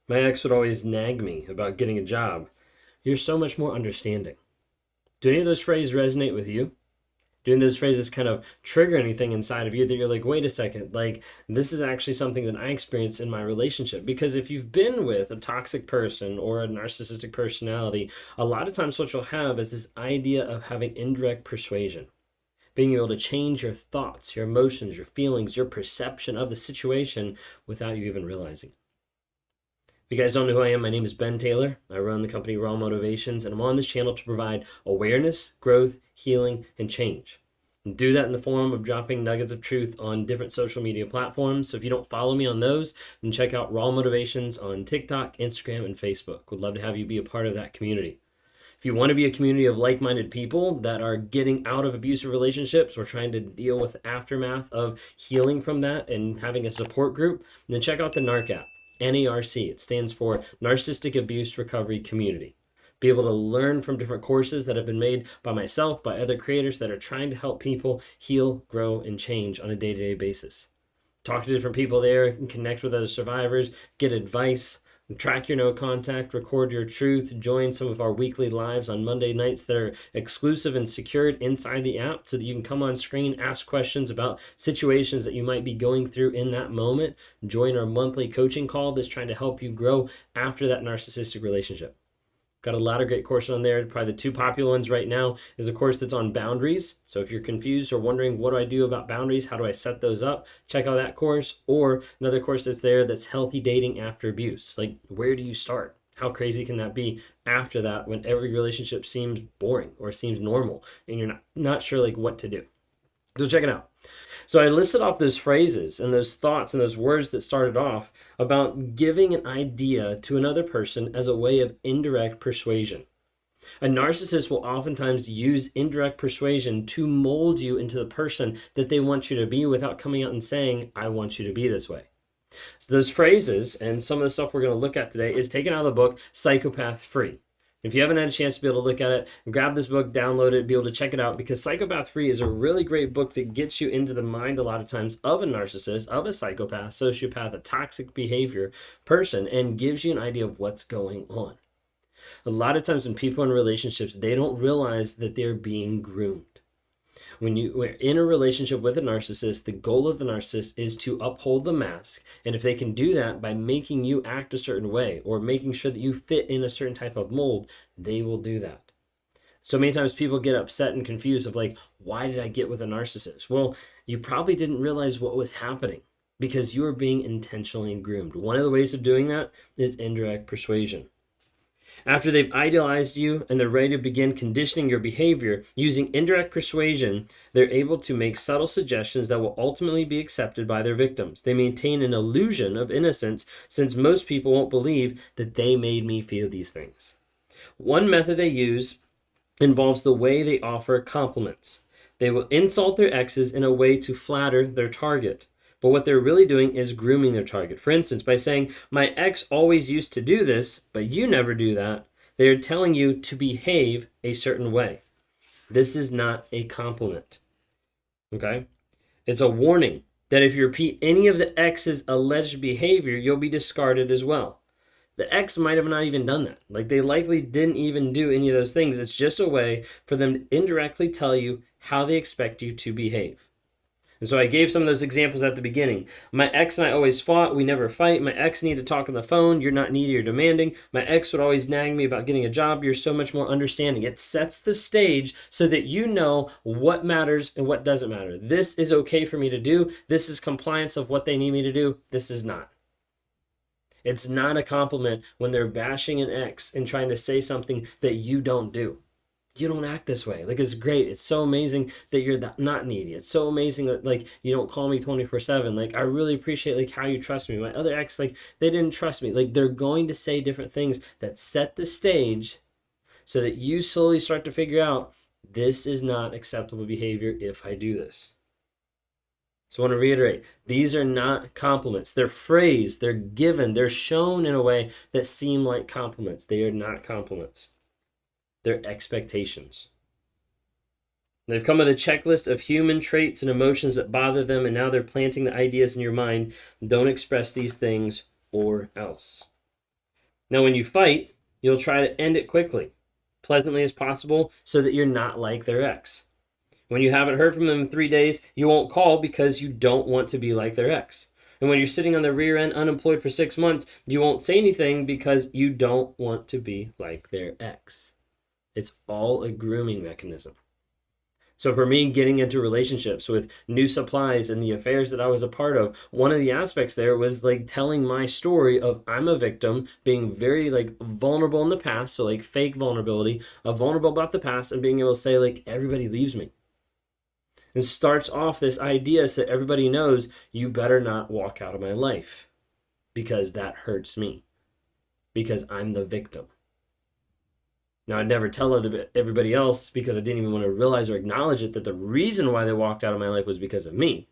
My ex would always nag me about getting a job. You're so much more understanding. Do any of those phrases resonate with you? Do any of those phrases kind of trigger anything inside of you that you're like, wait a second, like this is actually something that I experienced in my relationship? Because if you've been with a toxic person or a narcissistic personality, a lot of times what you'll have is this idea of having indirect persuasion, being able to change your thoughts, your emotions, your feelings, your perception of the situation without you even realizing. If you guys don't know who I am, my name is Ben Taylor. I run the company Raw Motivations, and I'm on this channel to provide awareness, growth, healing, and change. And do that in the form of dropping nuggets of truth on different social media platforms. So if you don't follow me on those, then check out Raw Motivations on TikTok, Instagram, and Facebook. Would love to have you be a part of that community. If you want to be a community of like-minded people that are getting out of abusive relationships or trying to deal with the aftermath of healing from that and having a support group, then check out the NARC app. NARC. It stands for Narcissistic Abuse Recovery Community. Be able to learn from different courses that have been made by myself, by other creators that are trying to help people heal, grow, and change on a day-to-day basis. Talk to different people there and connect with other survivors, get advice, track your no contact, record your truth, join some of our weekly lives on Monday nights that are exclusive and secured inside the app so that you can come on screen, ask questions about situations that you might be going through in that moment. Join our monthly coaching call that's trying to help you grow after that narcissistic relationship. Got a lot of great courses on there. Probably the two popular ones right now is a course that's on boundaries. So if you're confused or wondering what do I do about boundaries, how do I set those up, check out that course. Or another course that's there that's healthy dating after abuse. Like, where do you start? How crazy can that be after that when every relationship seems boring or seems normal and you're not sure like what to do? So check it out. So I listed off those phrases and those thoughts and those words that started off about giving an idea to another person as a way of indirect persuasion. A narcissist will oftentimes use indirect persuasion to mold you into the person that they want you to be without coming out and saying, I want you to be this way. So those phrases and some of the stuff we're going to look at today is taken out of the book Psychopath Free. If you haven't had a chance to be able to look at it, grab this book, download it, be able to check it out, because Psychopath Free is a really great book that gets you into the mind a lot of times of a narcissist, of a psychopath, sociopath, a toxic behavior person, and gives you an idea of what's going on. A lot of times when people are in relationships, they don't realize that they're being groomed. When you're in a relationship with a narcissist, the goal of the narcissist is to uphold the mask. And if they can do that by making you act a certain way or making sure that you fit in a certain type of mold, they will do that. So many times people get upset and confused of like, why did I get with a narcissist? Well, you probably didn't realize what was happening because you were being intentionally groomed. One of the ways of doing that is indirect persuasion. After they've idealized you and they're ready to begin conditioning your behavior using indirect persuasion, they're able to make subtle suggestions that will ultimately be accepted by their victims. They maintain an illusion of innocence since most people won't believe that they made me feel these things. One method they use involves the way they offer compliments. They will insult their exes in a way to flatter their target. But what they're really doing is grooming their target. For instance, by saying, my ex always used to do this, but you never do that, they are telling you to behave a certain way. This is not a compliment. Okay? It's a warning that if you repeat any of the ex's alleged behavior, you'll be discarded as well. The ex might have not even done that. Like, they likely didn't even do any of those things. It's just a way for them to indirectly tell you how they expect you to behave. And so I gave some of those examples at the beginning. My ex and I always fought. We never fight. My ex needed to talk on the phone. You're not needy or demanding. My ex would always nag me about getting a job. You're so much more understanding. It sets the stage so that you know what matters and what doesn't matter. This is okay for me to do. This is compliance of what they need me to do. This is not. It's not a compliment when they're bashing an ex and trying to say something that you don't do. You don't act this way. Like, it's great. It's so amazing that you're not needy. It's so amazing that, like, you don't call me 24/7. Like, I really appreciate, like, how you trust me. My other ex, like, they didn't trust me. Like, they're going to say different things that set the stage so that you slowly start to figure out, this is not acceptable behavior if I do this. So I want to reiterate, these are not compliments. They're phrased, they're given, they're shown in a way that seem like compliments. They are not compliments. Their expectations. They've come with a checklist of human traits and emotions that bother them, and now they're planting the ideas in your mind. Don't express these things or else. Now, when you fight, you'll try to end it quickly, pleasantly as possible, so that you're not like their ex. When you haven't heard from them in 3 days, you won't call because you don't want to be like their ex. And when you're sitting on the rear end unemployed for 6 months, you won't say anything because you don't want to be like their ex. It's all a grooming mechanism. So for me, getting into relationships with new supplies and the affairs that I was a part of, one of the aspects there was like telling my story of I'm a victim, being very like vulnerable in the past, so like fake vulnerability, vulnerable about the past, and being able to say like everybody leaves me. And starts off this idea so everybody knows you better not walk out of my life because that hurts me, because I'm the victim. Now, I'd never tell everybody else because I didn't even want to realize or acknowledge it that the reason why they walked out of my life was because of me.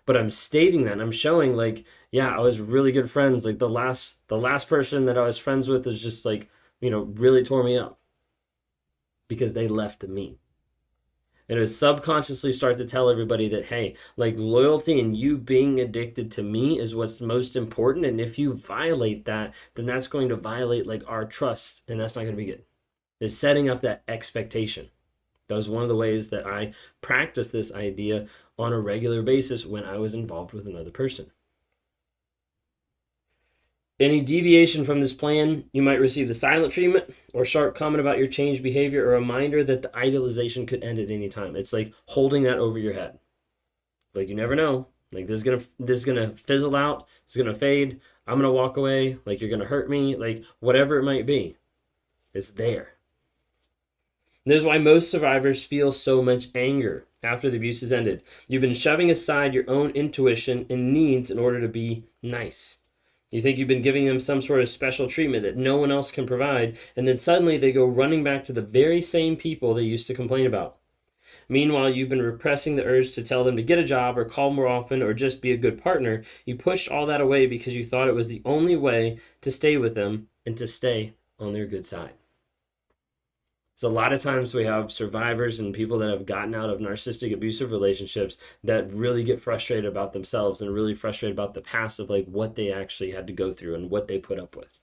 But I'm stating that, and I'm showing like, yeah, I was really good friends. Like the last person that I was friends with is just like, really tore me up because they left me. And it was subconsciously start to tell everybody that, hey, like loyalty and you being addicted to me is what's most important. And if you violate that, then that's going to violate like our trust. And that's not going to be good. It's setting up that expectation. That was one of the ways that I practiced this idea on a regular basis when I was involved with another person. Any deviation from this plan, you might receive the silent treatment or sharp comment about your changed behavior or a reminder that the idealization could end at any time. It's like holding that over your head. Like you never know. Like this is gonna fizzle out. It's gonna fade. I'm gonna walk away. Like you're gonna hurt me. Like whatever it might be, it's there. And this is why most survivors feel so much anger after the abuse has ended. You've been shoving aside your own intuition and needs in order to be nice. You think you've been giving them some sort of special treatment that no one else can provide, and then suddenly they go running back to the very same people they used to complain about. Meanwhile, you've been repressing the urge to tell them to get a job or call more often or just be a good partner. You pushed all that away because you thought it was the only way to stay with them and to stay on their good side. So a lot of times we have survivors and people that have gotten out of narcissistic abusive relationships that really get frustrated about themselves and really frustrated about the past of like what they actually had to go through and what they put up with.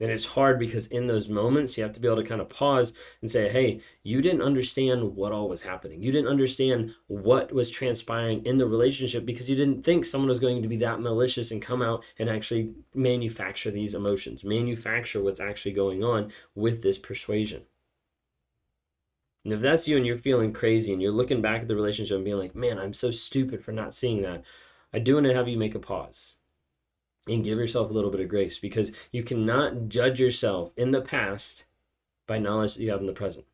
And it's hard because in those moments you have to be able to kind of pause and say, hey, you didn't understand what all was happening. You didn't understand what was transpiring in the relationship because you didn't think someone was going to be that malicious and come out and actually manufacture these emotions, manufacture what's actually going on with this persuasion. And if that's you and you're feeling crazy and you're looking back at the relationship and being like, man, I'm so stupid for not seeing that, I do want to have you make a pause and give yourself a little bit of grace because you cannot judge yourself in the past by knowledge that you have in the present.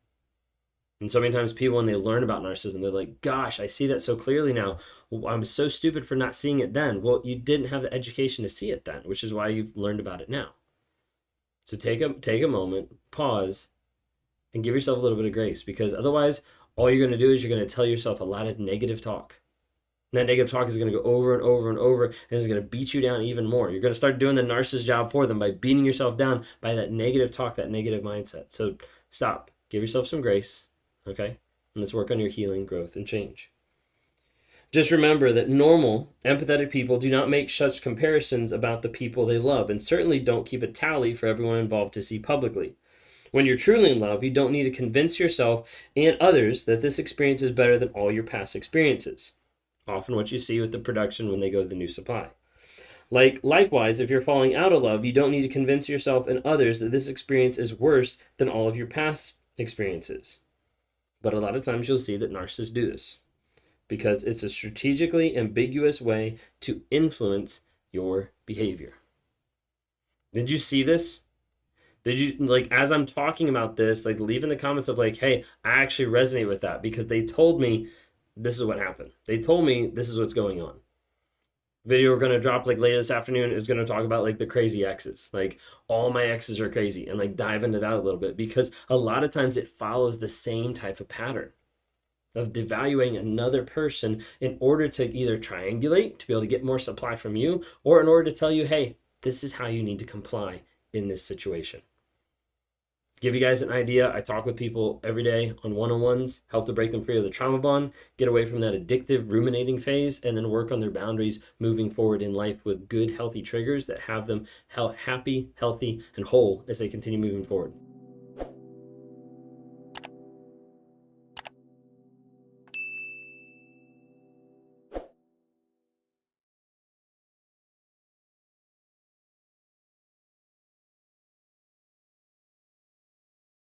And so many times people, when they learn about narcissism, they're like, gosh, I see that so clearly now. Well, I'm so stupid for not seeing it then. Well, you didn't have the education to see it then, which is why you've learned about it now. So take a moment, pause, and give yourself a little bit of grace because otherwise all you're going to do is you're going to tell yourself a lot of negative talk. And that negative talk is going to go over and over and over, and it's going to beat you down even more. You're going to start doing the narcissist job for them by beating yourself down by that negative talk, that negative mindset. So stop. Give yourself some grace, okay? And let's work on your healing, growth, and change. Just remember that normal, empathetic people do not make such comparisons about the people they love, and certainly don't keep a tally for everyone involved to see publicly. When you're truly in love, you don't need to convince yourself and others that this experience is better than all your past experiences. Often what you see with the production when they go to the new supply. Likewise, if you're falling out of love, you don't need to convince yourself and others that this experience is worse than all of your past experiences. But a lot of times you'll see that narcissists do this because it's a strategically ambiguous way to influence your behavior. Did you see this? Did you, like, as I'm talking about this, like, leave in the comments of like, hey, I actually resonate with that because they told me this is what happened. They told me this is what's going on. Video we're going to drop like later this afternoon is going to talk about like the crazy exes. Like all my exes are crazy and like dive into that a little bit because a lot of times it follows the same type of pattern of devaluing another person in order to either triangulate to be able to get more supply from you or in order to tell you, hey, this is how you need to comply in this situation. Give you guys an idea, I talk with people every day on one-on-ones, help to break them free of the trauma bond, get away from that addictive ruminating phase, and then work on their boundaries moving forward in life with good, healthy triggers that have them happy, healthy, and whole as they continue moving forward.